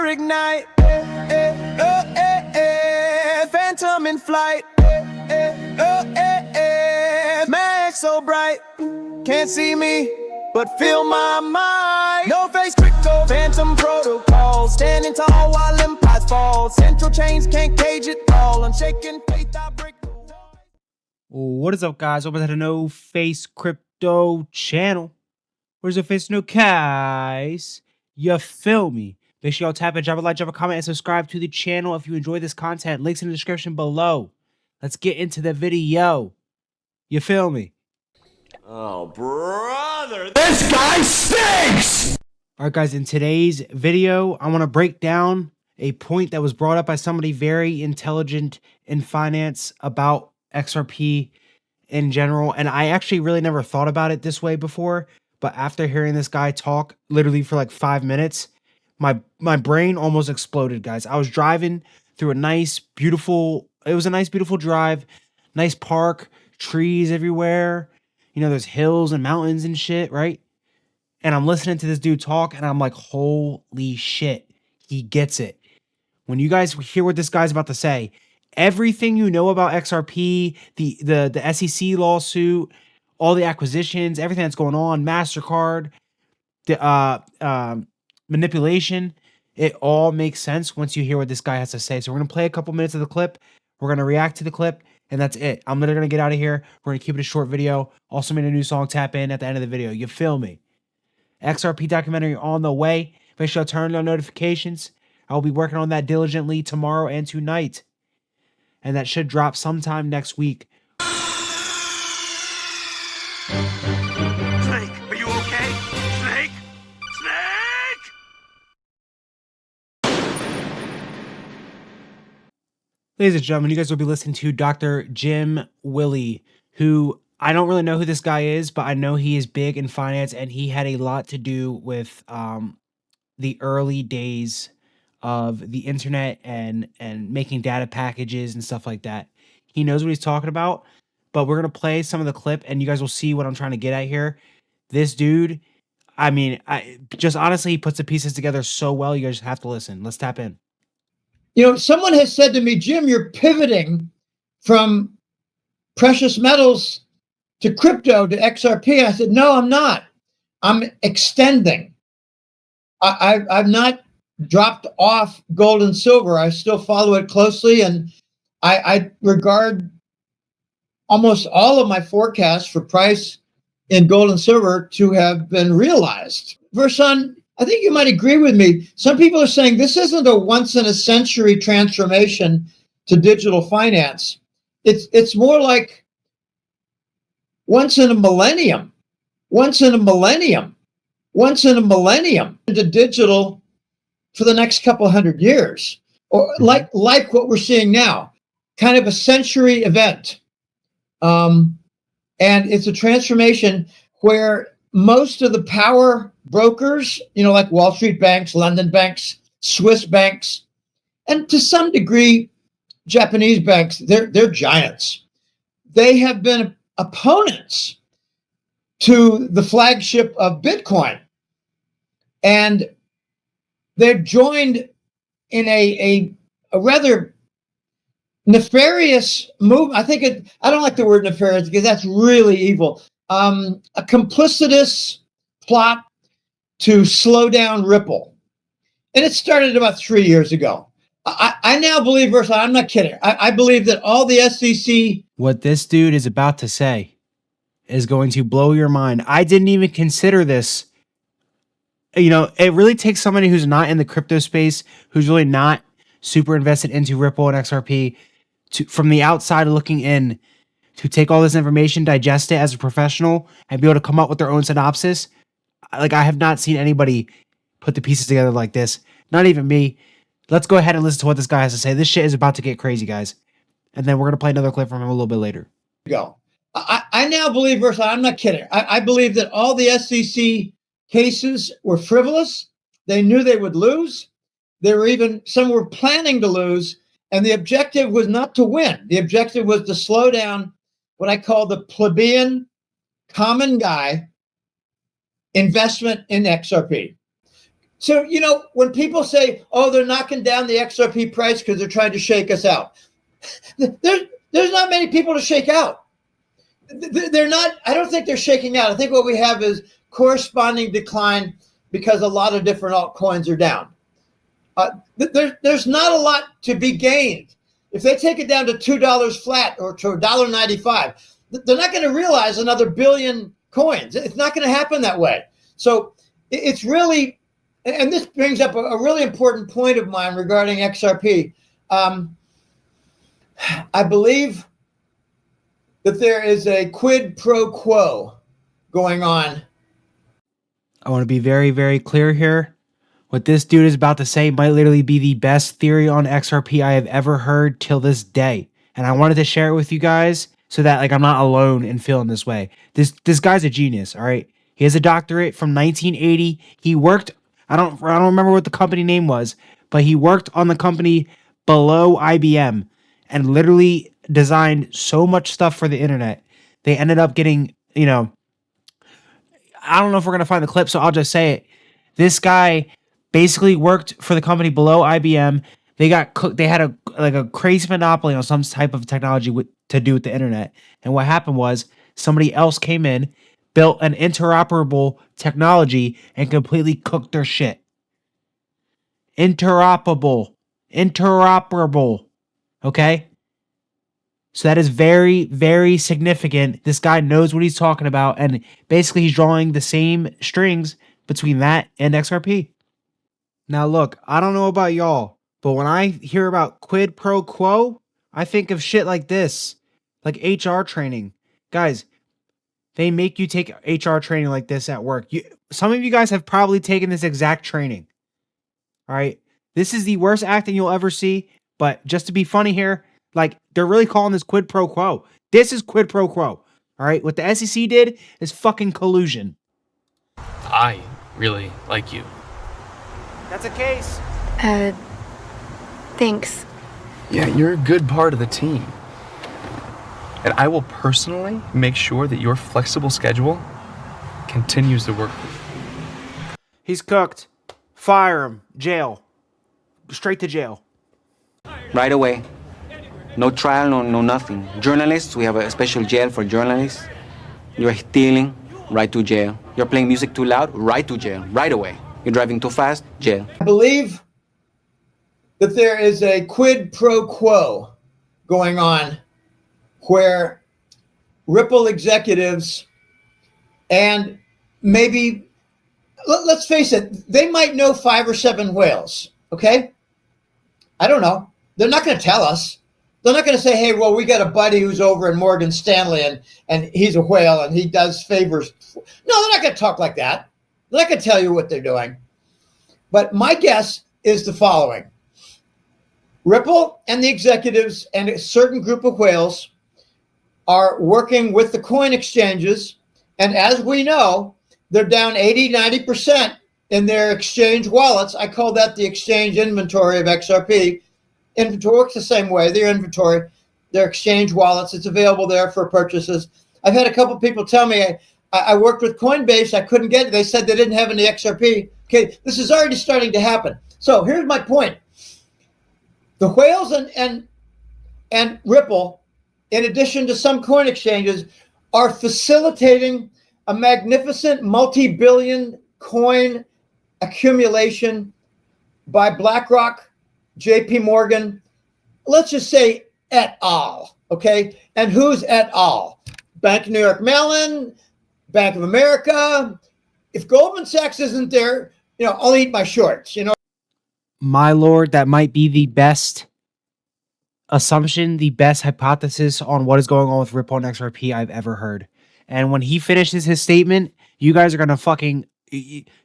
ignite. Phantom in flight. Max so bright. Can't see me, but feel my mind. No face crypto, phantom protocol. Standing tall while empires fall. Central chains can't cage it all. Unshaken faith, I break the wall. What is up, guys? Welcome to the No Face Crypto channel. Where's the face no guys? You feel me? Make sure y'all tap and drop a like, drop a comment, and subscribe to the channel if you enjoy this content. Links in the description below. Let's get into the video. You feel me? Oh, brother, this guy stinks! Alright, guys, in today's video, I want to break down a point that was brought up by somebody very intelligent in finance about XRP in general. And I actually really never thought about it this way before. But after hearing this guy talk literally for like 5 minutes, my brain almost exploded, guys. I was driving through a nice, beautiful drive, nice park, trees everywhere. You know, there's hills and mountains and shit, right? And I'm listening to this dude talk and I'm like, holy shit, he gets it. When you guys hear what this guy's about to say, everything you know about XRP, the SEC lawsuit, all the acquisitions, everything that's going on, MasterCard, the manipulation, it all makes sense once you hear what this guy has to say. So we're going to play a couple minutes of the clip. We're going to react to the clip, and that's it. I'm literally going to get out of here. We're going to keep it a short video. Also made a new song, Tap In, at the end of the video. You feel me? XRP documentary on the way. Make sure to turn on notifications. I'll be working on that diligently tomorrow and tonight. And that should drop sometime next week. Snake, are you okay? Snake? Snake! Ladies and gentlemen, you guys will be listening to Dr. Jim Willie, who I don't really know who this guy is, but I know he is big in finance and he had a lot to do with the early days of the internet and making data packages and stuff like that. He knows what he's talking about, but we're going to play some of the clip and you guys will see what I'm trying to get at here. This dude, I mean, just honestly, he puts the pieces together so well. You guys have to listen. Let's tap in. You know, someone has said to me, Jim, you're pivoting from precious metals to crypto to XRP. I said, no, I'm not. I'm extending. I've not dropped off gold and silver. I still follow it closely, and I regard almost all of my forecasts for price in gold and silver to have been realized. Verson, I think you might agree with me. Some people are saying this isn't a once-in-a-century transformation to digital finance. It's more like once in a millennium into digital for the next couple hundred years, or like what we're seeing now, kind of a century event. And it's a transformation where most of the power brokers, you know, like Wall Street banks, London banks, Swiss banks, and to some degree, Japanese banks, they're giants. They have been opponents to the flagship of Bitcoin. And they're joined in a rather nefarious move. I don't like the word nefarious because that's really evil. A complicitous plot to slow down Ripple. And it started about 3 years ago. I now believe, I'm not kidding. I believe that all the SEC... What this dude is about to say is going to blow your mind. I didn't even consider this. You know, it really takes somebody who's not in the crypto space, who's really not super invested into Ripple and XRP, from the outside looking in, to take all this information, digest it as a professional, and be able to come up with their own synopsis. Like, I have not seen anybody put the pieces together like this. Not even me. Let's go ahead and listen to what this guy has to say. This shit is about to get crazy, guys. And then we're going to play another clip from him a little bit later. I now believe, I'm not kidding. I believe that all the SEC cases were frivolous. They knew they would lose. Some were planning to lose. And the objective was not to win. The objective was to slow down what I call the plebeian common guy investment in XRP. So, when people say, oh, they're knocking down the XRP price because they're trying to shake us out, there's not many people to shake out. They're not, I don't think they're shaking out. I think what we have is corresponding decline because a lot of different altcoins are down. There's not a lot to be gained. If they take it down to $2 flat or to $1.95, they're not going to realize another billion coins. It's not going to happen that way. So it's really, and this brings up a really important point of mine regarding XRP. I believe that there is a quid pro quo going on. I want to be very, very clear here. What this dude is about to say might literally be the best theory on XRP I have ever heard till this day. And I wanted to share it with you guys so that I'm not alone in feeling this way. This guy's a genius, all right? He has a doctorate from 1980. He worked, I don't remember what the company name was, but he worked on the company below IBM and literally designed so much stuff for the internet. They ended up getting, I don't know if we're going to find the clip, so I'll just say it. This guy basically worked for the company below IBM. They had a crazy monopoly on some type of technology to do with the internet. And what happened was somebody else came in, built an interoperable technology, and completely cooked their shit. Interoperable. Okay? So that is very, very significant. This guy knows what he's talking about, and basically he's drawing the same strings between that and XRP. Now look, I don't know about y'all, but when I hear about quid pro quo, I think of shit like this, like HR training. Guys, they make you take HR training like this at work. Some of you guys have probably taken this exact training. All right? This is the worst acting you'll ever see, but just to be funny here, they're really calling this quid pro quo. This is quid pro quo. All right? What the SEC did is fucking collusion. I really like you. That's a case. Thanks. Yeah, you're a good part of the team. And I will personally make sure that your flexible schedule continues to work for you. He's cooked. Fire him. Jail. Straight to jail. Right away. No trial, no nothing. Journalists, we have a special jail for journalists. You're stealing, right to jail. You're playing music too loud, right to jail, right away. You're driving too fast, jail. I believe that there is a quid pro quo going on where Ripple executives and maybe, let's face it, they might know 5 or 7 whales, okay? I don't know. They're not going to tell us. They're not going to say, hey, well, we got a buddy who's over in Morgan Stanley and he's a whale and he does favors. No, they're not going to talk like that. They're not going to tell you what they're doing. But my guess is the following. Ripple and the executives and a certain group of whales are working with the coin exchanges. And as we know, they're down 80, 90% in their exchange wallets. I call that the exchange inventory of XRP. Inventory works the same way. Their inventory, their exchange wallets, it's available there for purchases. I've had a couple of people tell me, I worked with Coinbase, I couldn't get it. They said they didn't have any XRP. Okay, this is already starting to happen. So here's my point. The whales and Ripple, in addition to some coin exchanges, are facilitating a magnificent multi-billion coin accumulation by BlackRock, JP Morgan, let's just say et al. Okay? And who's et al? Bank of New York Mellon, Bank of America. If Goldman Sachs isn't there, I'll eat my shorts, My lord, that might be the best assumption, the best hypothesis on what is going on with Ripple and XRP I've ever heard. And when he finishes his statement, you guys are going to fucking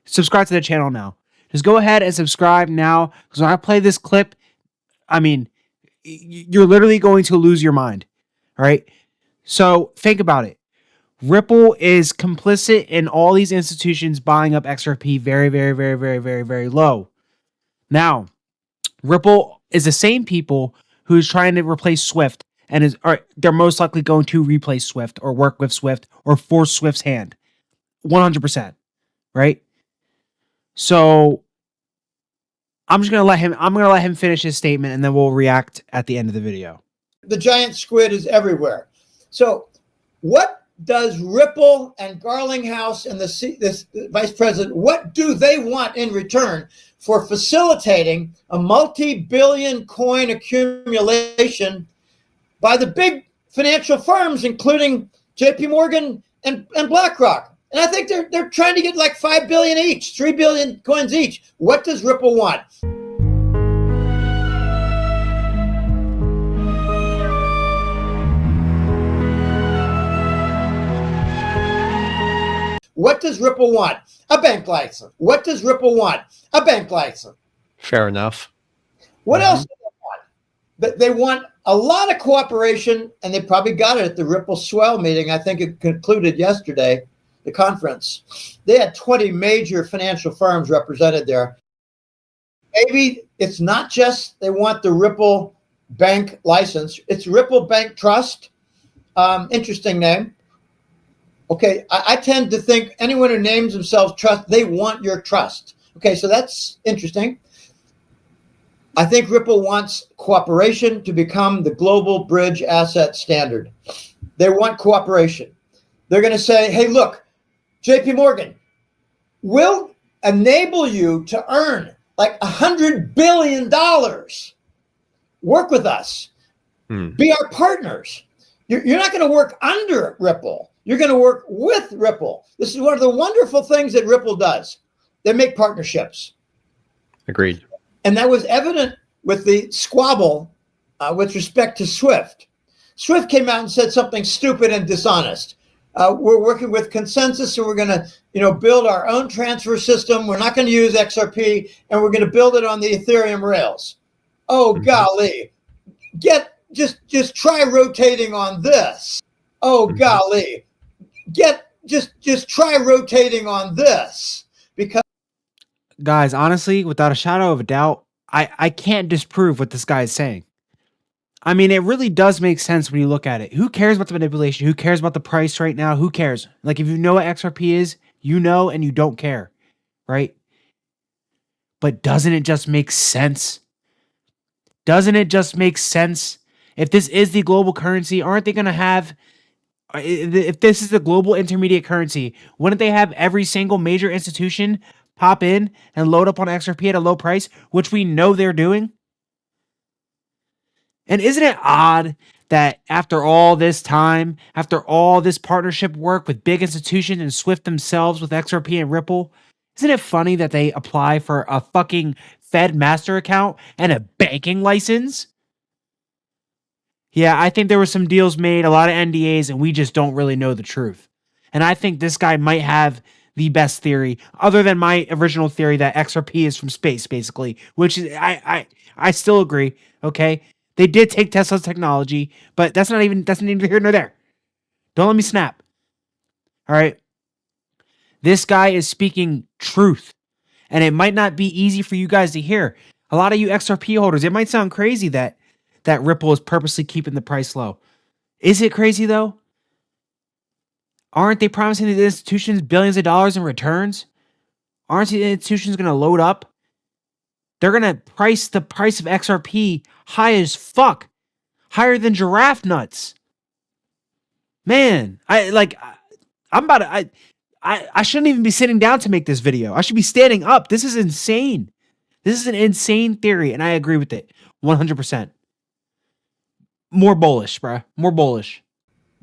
subscribe to the channel now. Just go ahead and subscribe now, because when I play this clip, you're literally going to lose your mind. All right? So think about it. Ripple is complicit in all these institutions buying up XRP very, very, very, very, very, very low. Now, Ripple is the same people who's trying to replace Swift and they're most likely going to replace Swift or work with Swift or force Swift's hand. 100%. Right? So I'm gonna let him finish his statement, and then we'll react at the end of the video. The giant squid is everywhere. So what does Ripple and Garlinghouse and this vice president, what do they want in return for facilitating a multi-billion coin accumulation by the big financial firms, including JP Morgan and BlackRock? And I think they're trying to get like 5 billion each, 3 billion coins each. What does Ripple want? What does Ripple want? A bank license. What does Ripple want? A bank license. Fair enough. What else do they want? They want a lot of cooperation, and they probably got it at the Ripple Swell meeting. I think it concluded yesterday, the conference. They had 20 major financial firms represented there. Maybe it's not just they want the Ripple Bank license. It's Ripple Bank Trust. Interesting name. Okay, I tend to think anyone who names themselves trust, they want your trust. Okay, so that's interesting. I think Ripple wants cooperation to become the global bridge asset standard. They want cooperation. They're going to say, hey, look, JP Morgan, we'll enable you to earn like $100 billion. Work with us. Be our partners. You're not going to work under Ripple. You're going to work with Ripple. This is one of the wonderful things that Ripple does. They make partnerships. Agreed. And that was evident with the squabble with respect to Swift. Swift came out and said something stupid and dishonest. We're working with Consensus, and we're going to, build our own transfer system. We're not going to use XRP, and we're going to build it on the Ethereum rails. Oh, golly. Just try rotating on this. Oh, golly. Just try rotating on this. Because Guys, honestly, without a shadow of a doubt, I can't disprove what this guy is saying. I mean, it really does make sense when you look at it. Who cares about the manipulation? Who cares about the price right now? Who cares? Like, if you know what XRP is, you know, and you don't care, right? But doesn't it just make sense? Doesn't it just make sense? If this is the global currency, aren't they going to have, if this is the global intermediate currency, wouldn't they have every single major institution pop in and load up on XRP at a low price, which we know they're doing? And isn't it odd that after all this time, after all this partnership work with big institutions and Swift themselves with XRP and Ripple, isn't it funny that they apply for a fucking Fed master account and a banking license? Yeah, I think there were some deals made, a lot of NDAs, and we just don't really know the truth. And I think this guy might have the best theory, other than my original theory that XRP is from space, basically, which is, I still agree, okay? They did take Tesla's technology, but that's not even here nor there. Don't let me snap. All right? This guy is speaking truth, and it might not be easy for you guys to hear. A lot of you XRP holders, it might sound crazy that Ripple is purposely keeping the price low. Is it crazy, though? Aren't they promising the institutions billions of dollars in returns? Aren't the institutions going to load up? They're going to price the price of XRP high as fuck. Higher than giraffe nuts. Man, I shouldn't even be sitting down to make this video. I should be standing up. This is insane. This is an insane theory, and I agree with it 100%. More bullish, bruh. More bullish.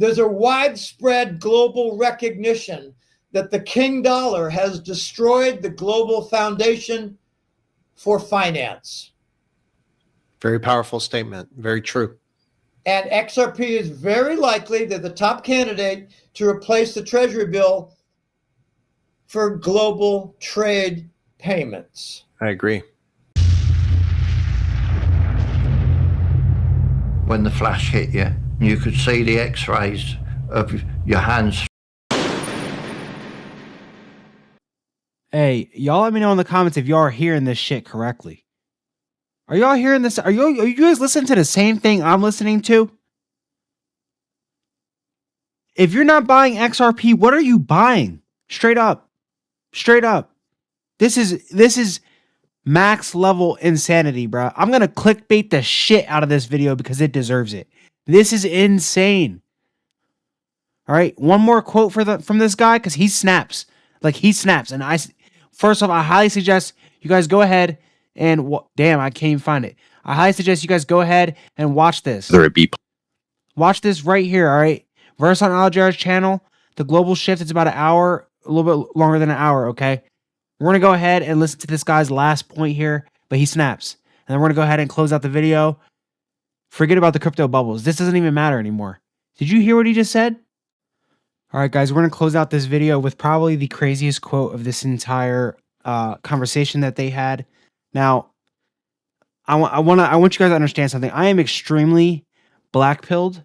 there's a widespread global recognition that the king dollar has destroyed the global foundation for finance. Very powerful statement. Very true. And XRP is very likely the top candidate to replace the Treasury bill for global trade payments. I agree. When the flash hit you, you could see the x-rays of your hands. Hey, y'all let me know in the comments if y'all are hearing this shit correctly. Are y'all hearing this? Are you guys listening to the same thing I'm listening to? If you're not buying XRP, what are you buying? Straight up. Straight up. This is Max level insanity, bro. I'm going to clickbait the shit out of this video because it deserves it. This is insane. All right. One more quote from this guy because he snaps. Like he snaps. And first off, I highly suggest you guys go ahead and damn, I can't even find it. I highly suggest you guys go ahead and watch this. Watch this right here. All right. Verse on Aljar's channel. The global shift is about an hour, a little bit longer than an hour. Okay. We're going to go ahead and listen to this guy's last point here, but he snaps. And then we're going to go ahead and close out the video. Forget about the crypto bubbles. This doesn't even matter anymore. Did you hear what he just said? All right, guys, we're going to close out this video with probably the craziest quote of this entire conversation that they had. Now, I want you guys to understand something. I am extremely black-pilled.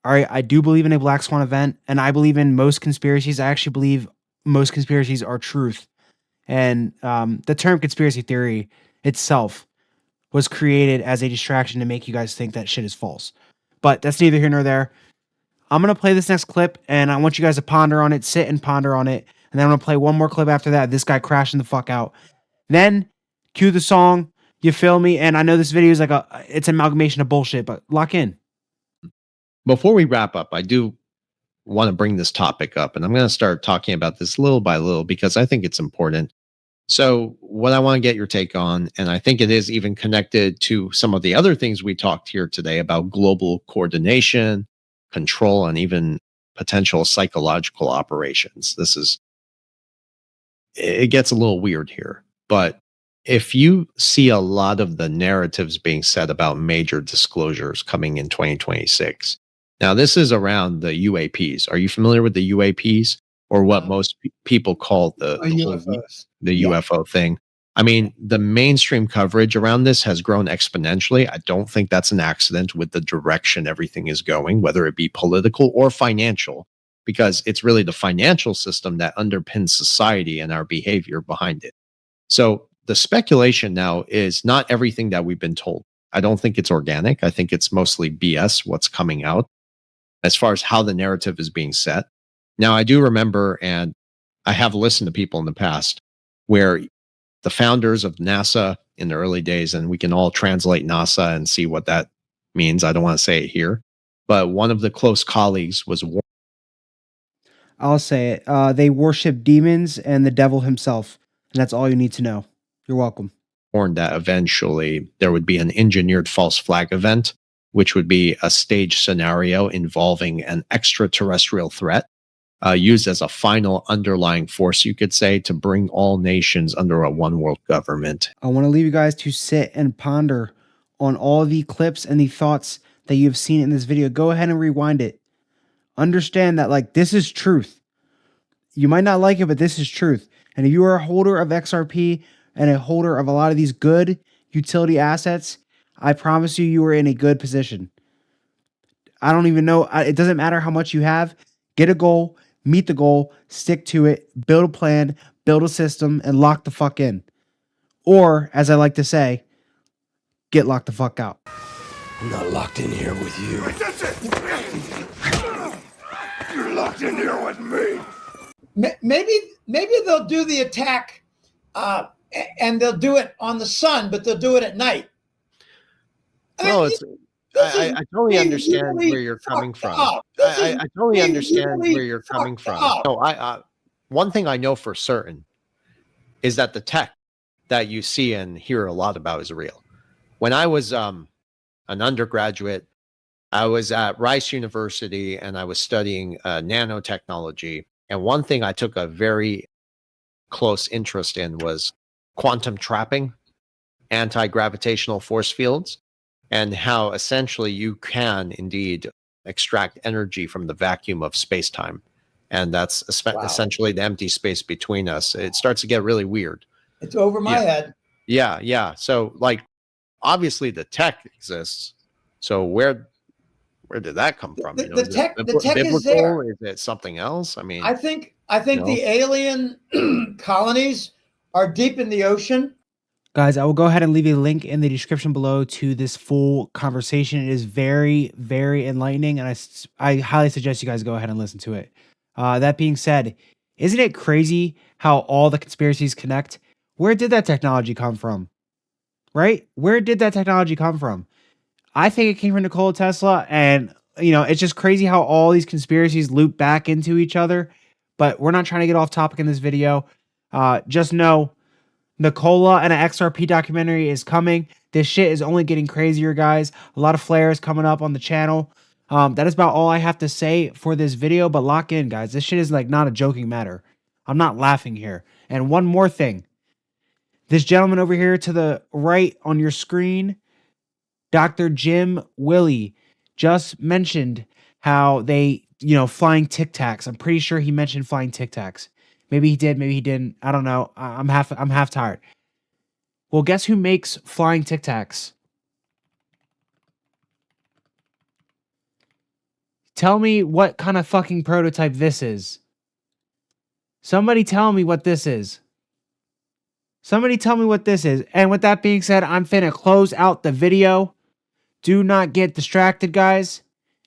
All right, I do believe in a Black Swan event, and I believe in most conspiracies. I actually believe most conspiracies are truth. And the term conspiracy theory itself was created as a distraction to make you guys think that shit is false. But that's neither here nor there. I'm going to play this next clip, and I want you guys to ponder on it, sit and ponder on it. And then I'm going to play one more clip after that. This guy crashing the fuck out. Then cue the song. You feel me? And I know this video is like it's an amalgamation of bullshit, but lock in. Before we wrap up, I do want to bring this topic up, and I'm going to start talking about this little by little because I think it's important. So what I want to get your take on, and I think it is even connected to some of the other things we talked here today about global coordination, control, and even potential psychological operations. It gets a little weird here, but if you see a lot of the narratives being said about major disclosures coming in 2026, now this is around the UAPs. Are you familiar with the UAPs, or what most people call the UFO thing? I mean, the mainstream coverage around this has grown exponentially. I don't think that's an accident with the direction everything is going, whether it be political or financial, because it's really the financial system that underpins society and our behavior behind it. So the speculation now is not everything that we've been told. I don't think it's organic. I think it's mostly BS, what's coming out as far as how the narrative is being set. Now, I do remember, and I have listened to people in the past where the founders of NASA in the early days, and we can all translate NASA and see what that means. I don't want to say it here, but one of the close colleagues was warned. I'll say it. They worship demons and the devil himself, and that's all you need to know. You're welcome. Warned that eventually there would be an engineered false flag event, which would be a staged scenario involving an extraterrestrial threat, used as a final underlying force, you could say, to bring all nations under a one world government. I want to leave you guys to sit and ponder on all the clips and the thoughts that you've seen in this video. Go ahead and rewind it. Understand that, like, this is truth. You might not like it, but this is truth. And if you are a holder of XRP and a holder of a lot of these good utility assets, I promise you, you are in a good position. I don't even know. It doesn't matter how much you have. Get a goal, meet the goal, stick to it, build a plan, build a system, and lock the fuck in. Or, as I like to say, get locked the fuck out. I'm not locked in here with you. You're locked in here with me. Maybe they'll do the attack, and they'll do it on the sun, but they'll do it at night. No, I totally understand where you're coming from. I totally understand where you're coming from. No, one thing I know for certain is that the tech that you see and hear a lot about is real. When I was an undergraduate, I was at Rice University and I was studying nanotechnology. And one thing I took a very close interest in was quantum trapping, anti-gravitational force fields, and how essentially you can indeed extract energy from the vacuum of space-time. And that's essentially the empty space between us. It starts to get really weird. It's over my head. Yeah. So, like, obviously the tech exists. So where did that come from? The tech is there. Is it something else? I mean, I think the alien colonies are deep in the ocean. Guys, I will go ahead and leave a link in the description below to this full conversation. It is very, very enlightening, and I highly suggest you guys go ahead and listen to it. That being said, isn't it crazy how all the conspiracies connect? Where did that technology come from? Right? Where did that technology come from? I think it came from Nikola Tesla, and it's just crazy how all these conspiracies loop back into each other. But we're not trying to get off topic in this video. Just know Nikola and an XRP documentary is coming. This shit is only getting crazier, guys. A lot of flares coming up on the channel. That is about all I have to say for this video, but lock in, guys. This shit is like not a joking matter. I'm not laughing here. And one more thing. This gentleman over here to the right on your screen, Dr. Jim Willie, just mentioned how they, flying Tic Tacs. I'm pretty sure he mentioned flying Tic Tacs. Maybe he did, maybe he didn't. I don't know. I'm half tired. Well, guess who makes flying Tic Tacs? Tell me what kind of fucking prototype this is. Somebody tell me what this is. Somebody tell me what this is. And with that being said, I'm finna close out the video. Do not get distracted, guys.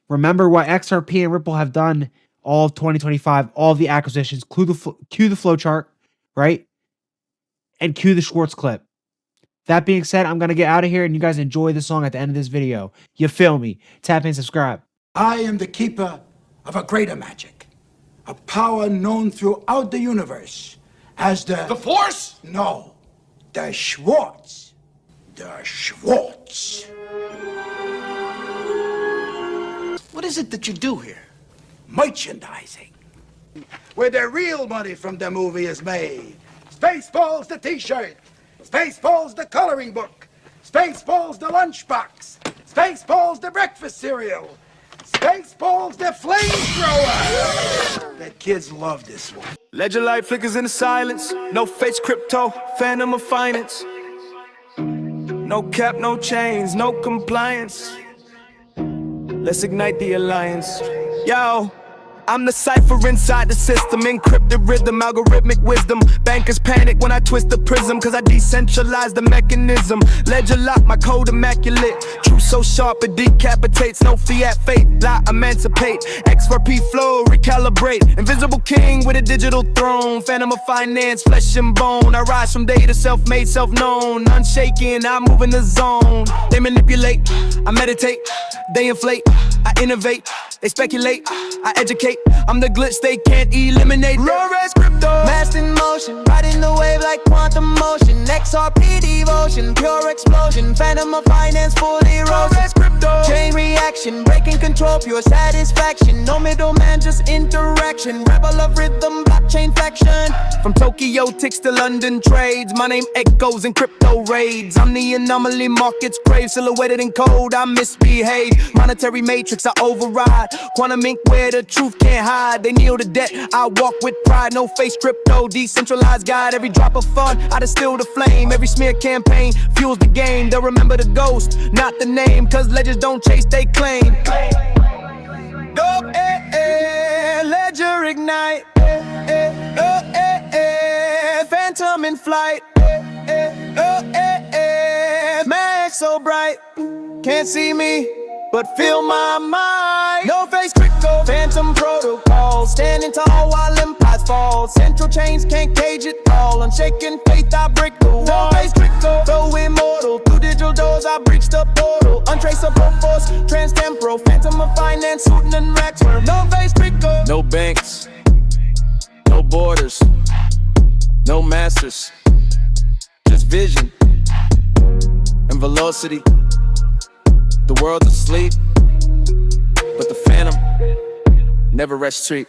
Remember what XRP and Ripple have done all of 2025, all of the acquisitions. Cue the flow chart, right? And cue the Schwartz clip. That being said, I'm going to get out of here, and you guys enjoy the song at the end of this video. You feel me? Tap and subscribe. I am the keeper of a greater magic, a power known throughout the universe as the Force? No, the Schwartz. The Schwartz. What is it that you do here? Merchandising. Where the real money from the movie is made. Spaceballs the t-shirt. Spaceballs the coloring book. Spaceballs the lunchbox. Spaceballs the breakfast cereal. Spaceballs the flamethrower. That kids love this one. Ledger light flickers in the silence. No face crypto, phantom of finance. No cap, no chains, no compliance. Let's ignite the alliance. Yo, I'm the cipher inside the system. Encrypted rhythm, algorithmic wisdom. Bankers panic when I twist the prism, cause I decentralize the mechanism. Ledger lock, my code immaculate. Truth so sharp it decapitates. No fiat fate, lie emancipate. XRP flow, recalibrate. Invisible king with a digital throne. Phantom of finance, flesh and bone. I rise from data, self-made, self-known. Unshaken, I move in the zone. They manipulate, I meditate. They inflate, I innovate. They speculate, I educate. I'm the glitch they can't eliminate. Raw red crypto, masked in motion, riding the wave like quantum motion. XRP devotion, pure explosion. Phantom of finance, fully raw red crypto. Chain reaction, breaking control, pure satisfaction. No middleman, just interaction. Rebel of rhythm, blockchain faction. From Tokyo ticks to London trades. My name echoes in crypto raids. I'm the anomaly markets crave. Silhouetted in code, I misbehave. Monetary matrix, I override. Quantum ink where the truth can't hide. They kneel to debt, I walk with pride. No face crypto, decentralized guide. Every drop of fun, I distill the flame. Every smear campaign fuels the game. They'll remember the ghost, not the name. Cause legends don't chase, they claim. Oh, ledger ignite. Phantom in flight. Max so bright. Can't see me, but feel my mind. No face crypto, phantom protocol. Standing tall while empires fall. Central chains can't cage it all. Unshaken faith, I break the wall. No face crypto, though immortal. Through digital doors, I breach the portal. Untraceable force, transtemporal. Phantom of finance, suiting and racks. No face crypto. No banks, no borders, no masters. Just vision and velocity. The world's asleep, but the phantom never rests street.